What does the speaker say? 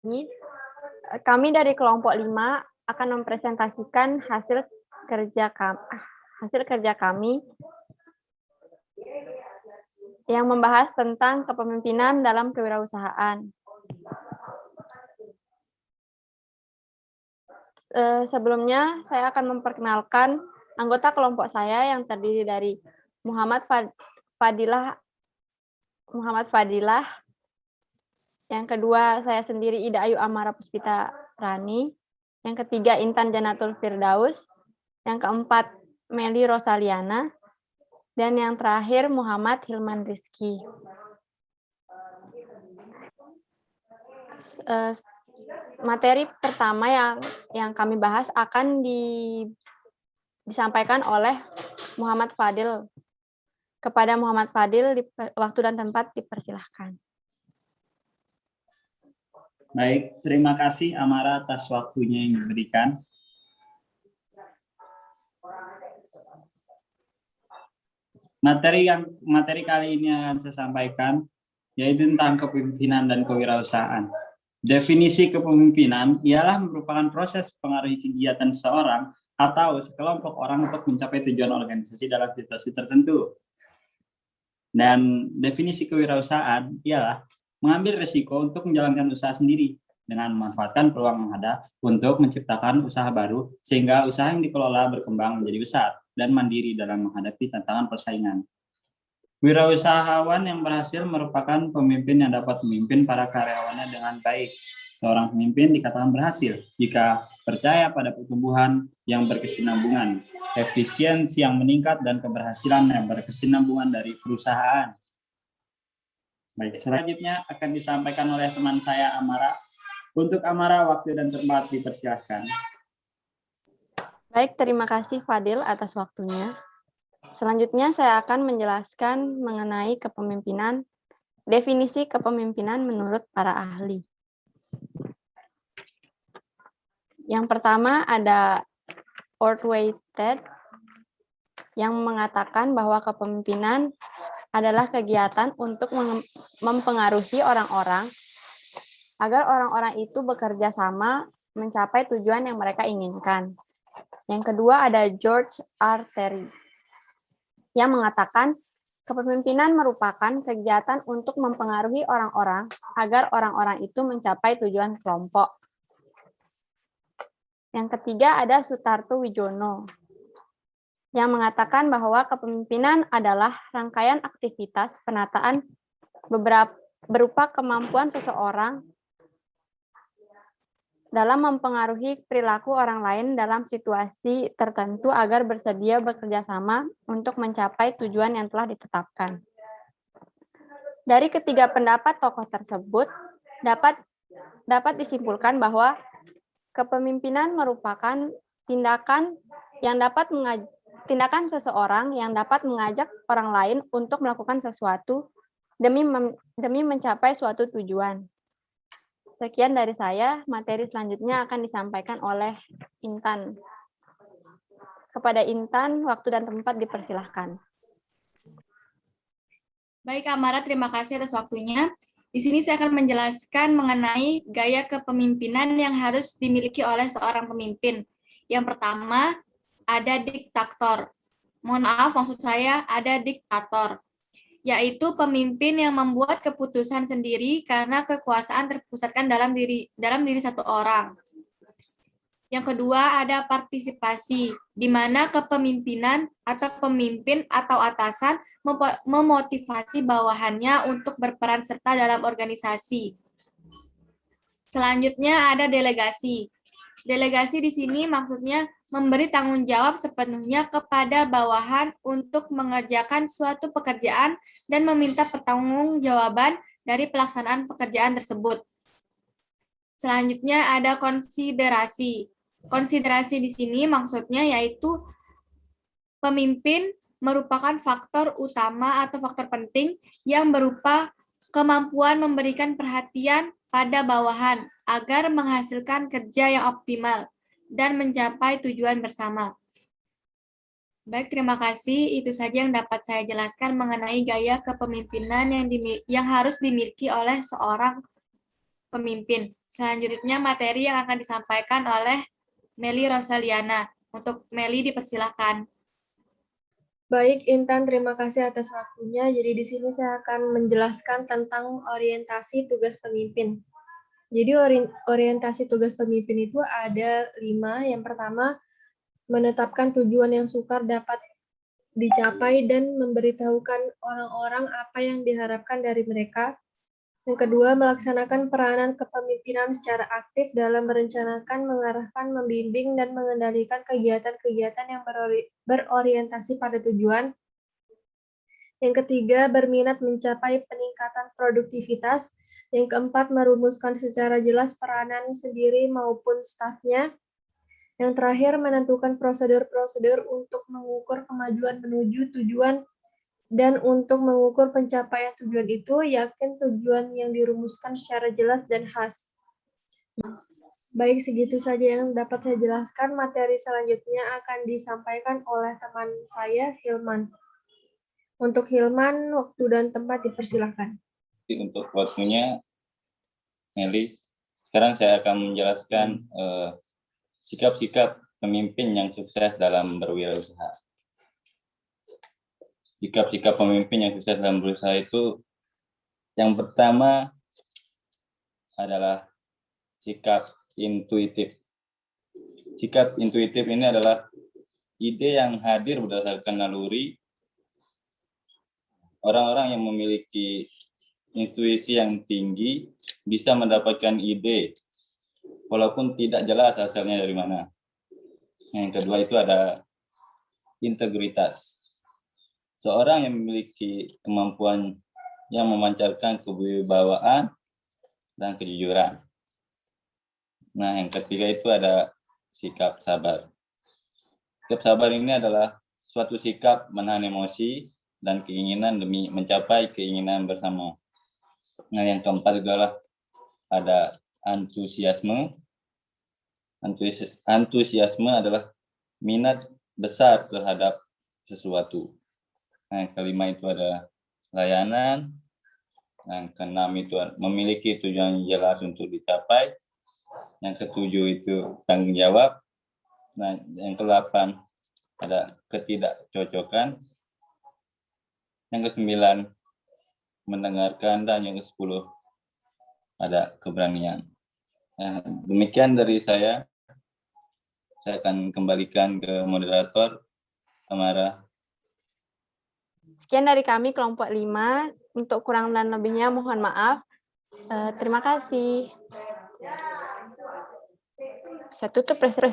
Ini, kami dari kelompok 5 akan mempresentasikan hasil kerja kami yang membahas tentang kepemimpinan dalam kewirausahaan. Sebelumnya, saya akan memperkenalkan anggota kelompok saya yang terdiri dari Muhammad Fadilah, yang kedua saya sendiri Ida Ayu Amara Puspita Rani, yang ketiga Intan Janatul Firdaus, yang keempat Meli Rosaliana, dan yang terakhir Muhammad Hilman Rizky. Materi pertama yang kami bahas akan disampaikan oleh Muhammad Fadil. Kepada Muhammad Fadil, waktu dan tempat dipersilahkan. Baik, terima kasih Amara atas waktunya yang diberikan. Materi kali ini akan saya sampaikan yaitu tentang kepemimpinan dan kewirausahaan. Definisi kepemimpinan ialah merupakan proses pengaruhi kegiatan seseorang atau sekelompok orang untuk mencapai tujuan organisasi dalam situasi tertentu. Dan definisi kewirausahaan ialah mengambil risiko untuk menjalankan usaha sendiri dengan memanfaatkan peluang yang ada untuk menciptakan usaha baru sehingga usaha yang dikelola berkembang menjadi besar dan mandiri dalam menghadapi tantangan persaingan. Wirausahawan yang berhasil merupakan pemimpin yang dapat memimpin para karyawannya dengan baik. Seorang pemimpin dikatakan berhasil jika percaya pada pertumbuhan yang berkesinambungan, efisiensi yang meningkat, dan keberhasilan yang berkesinambungan dari perusahaan. Baik, selanjutnya akan disampaikan oleh teman saya Amara. Untuk Amara, waktu dan tempat dipersilahkan. Baik, terima kasih Fadil atas waktunya. Selanjutnya saya akan menjelaskan mengenai kepemimpinan, definisi kepemimpinan menurut para ahli. Yang pertama ada Orthweighted yang mengatakan bahwa kepemimpinan adalah kegiatan untuk mempengaruhi orang-orang agar orang-orang itu bekerja sama mencapai tujuan yang mereka inginkan. Yang kedua ada George R. Terry yang mengatakan kepemimpinan merupakan kegiatan untuk mempengaruhi orang-orang agar orang-orang itu mencapai tujuan kelompok. Yang ketiga ada Sutarto Wijono yang mengatakan bahwa kepemimpinan adalah rangkaian aktivitas penataan berupa kemampuan seseorang dalam mempengaruhi perilaku orang lain dalam situasi tertentu agar bersedia bekerja sama untuk mencapai tujuan yang telah ditetapkan. Dari ketiga pendapat tokoh tersebut, dapat disimpulkan bahwa kepemimpinan merupakan tindakan seseorang yang dapat mengajak orang lain untuk melakukan sesuatu demi mencapai suatu tujuan. Sekian dari saya, materi selanjutnya akan disampaikan oleh Intan. Kepada Intan, waktu dan tempat dipersilahkan. Baik, Amara, terima kasih atas waktunya. Di sini saya akan menjelaskan mengenai gaya kepemimpinan yang harus dimiliki oleh seorang pemimpin. Yang pertama, ada diktator. Mohon maaf, maksud saya ada diktator, yaitu pemimpin yang membuat keputusan sendiri karena kekuasaan terpusatkan dalam diri satu orang. Yang kedua ada partisipasi, di mana kepemimpinan atau pemimpin atau atasan memotivasi bawahannya untuk berperan serta dalam organisasi. Selanjutnya ada delegasi. Delegasi di sini maksudnya memberi tanggung jawab sepenuhnya kepada bawahan untuk mengerjakan suatu pekerjaan dan meminta pertanggungjawaban dari pelaksanaan pekerjaan tersebut. Selanjutnya ada konsiderasi. Konsiderasi di sini maksudnya yaitu pemimpin merupakan faktor utama atau faktor penting yang berupa kemampuan memberikan perhatian pada bawahan agar menghasilkan kerja yang optimal dan mencapai tujuan bersama. Baik, terima kasih. Itu saja yang dapat saya jelaskan mengenai gaya kepemimpinan yang harus dimiliki oleh seorang pemimpin. Selanjutnya materi yang akan disampaikan oleh Meli Rosaliana. Untuk Meli dipersilakan. Baik, Intan, terima kasih atas waktunya. Jadi di sini saya akan menjelaskan tentang orientasi tugas pemimpin. Jadi orientasi tugas pemimpin itu ada 5. Yang pertama, menetapkan tujuan yang sukar dapat dicapai dan memberitahukan orang-orang apa yang diharapkan dari mereka. Yang kedua, melaksanakan peranan kepemimpinan secara aktif dalam merencanakan, mengarahkan, membimbing, dan mengendalikan kegiatan-kegiatan yang berorientasi pada tujuan. Yang ketiga, berminat mencapai peningkatan produktivitas. Yang keempat, merumuskan secara jelas peranan sendiri maupun stafnya. Yang terakhir, menentukan prosedur-prosedur untuk mengukur kemajuan menuju tujuan. Dan untuk mengukur pencapaian tujuan itu, yakin tujuan yang dirumuskan secara jelas dan khas. Baik, segitu saja yang dapat saya jelaskan. Materi selanjutnya akan disampaikan oleh teman saya, Hilman. Untuk Hilman, waktu dan tempat dipersilakan. Untuk waktunya, Meli, sekarang saya akan menjelaskan sikap-sikap pemimpin yang sukses dalam berwirausaha. Sikap-sikap pemimpin yang sukses dalam berusaha itu, yang pertama adalah sikap intuitif. Sikap intuitif ini adalah ide yang hadir berdasarkan naluri. Orang-orang yang memiliki intuisi yang tinggi bisa mendapatkan ide, walaupun tidak jelas asalnya dari mana. Yang kedua itu ada integritas. Seorang yang memiliki kemampuan yang memancarkan kewibawaan dan kejujuran. Nah, yang ketiga itu ada sikap sabar. Sikap sabar ini adalah suatu sikap menahan emosi dan keinginan demi mencapai keinginan bersama. Nah, yang keempat adalah ada antusiasme. Antusiasme adalah minat besar terhadap sesuatu. Nah, yang kelima itu ada layanan. Yang keenam itu memiliki tujuan jelas untuk dicapai. Yang ketujuh itu tanggung jawab. Nah, yang kedelapan ada ketidakcocokan. Yang kesembilan mendengarkan, dan yang ke-10 ada keberanian. Nah, demikian dari saya. Saya akan kembalikan ke moderator, Tamara. Sekian dari kami kelompok 5. Untuk kurang dan lebihnya mohon maaf. Terima kasih. Saya tutup